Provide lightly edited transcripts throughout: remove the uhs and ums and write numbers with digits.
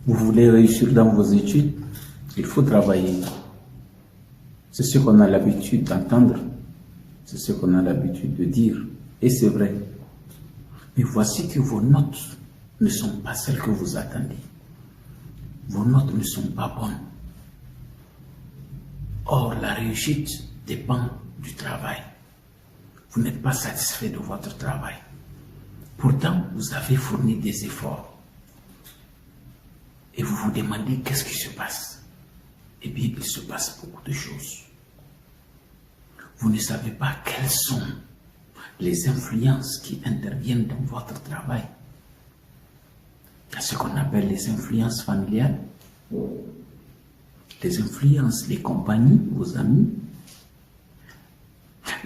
Vous voulez réussir dans vos études, il faut travailler. C'est ce qu'on a l'habitude d'entendre, c'est ce qu'on a l'habitude de dire, et c'est vrai. Mais voici que vos notes ne sont pas celles que vous attendez. Vos notes ne sont pas bonnes. Or, la réussite dépend du travail. Vous n'êtes pas satisfait de votre travail. Pourtant, vous avez fourni des efforts. Et vous vous demandez qu'est-ce qui se passe. Eh bien, il se passe beaucoup de choses. Vous ne savez pas quelles sont les influences qui interviennent dans votre travail. Il y a ce qu'on appelle les influences familiales, les influences des compagnies, vos amis,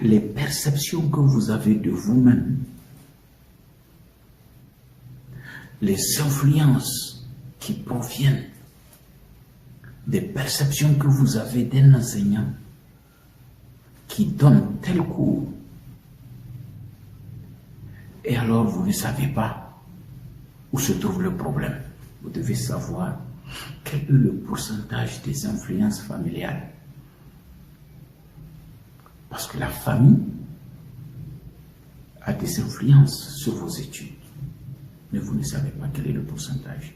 les perceptions que vous avez de vous-même, les influences qui proviennent des perceptions que vous avez d'un enseignant qui donne tel cours. Et alors vous ne savez pas où se trouve le problème. Vous devez savoir quel est le pourcentage des influences familiales. Parce que la famille a des influences sur vos études. Mais vous ne savez pas quel est le pourcentage.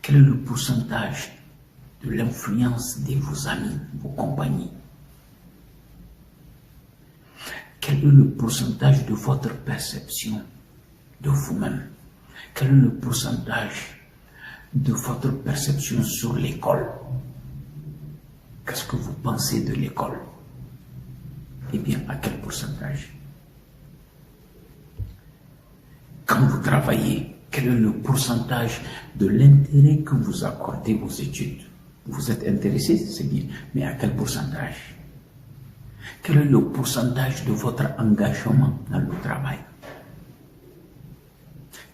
Quel est le pourcentage de l'influence de vos amis, vos compagnies? Quel est le pourcentage de votre perception de vous-même? Quel est le pourcentage de votre perception sur l'école? Qu'est-ce que vous pensez de l'école? Eh bien, à quel pourcentage? Quand vous travaillez, quel est le pourcentage de l'intérêt que vous accordez aux études? Vous êtes intéressé, c'est bien, mais à quel pourcentage? Quel est le pourcentage de votre engagement dans le travail?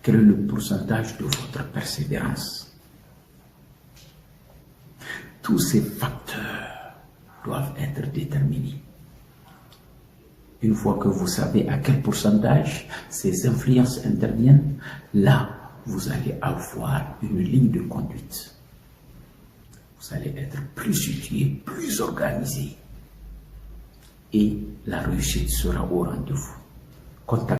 Quel est le pourcentage de votre persévérance? Tous ces facteurs doivent être déterminés. Une fois que vous savez à quel pourcentage ces influences interviennent, là, vous allez avoir une ligne de conduite. Vous allez être plus situé, plus organisé. Et la réussite sera au rendez-vous.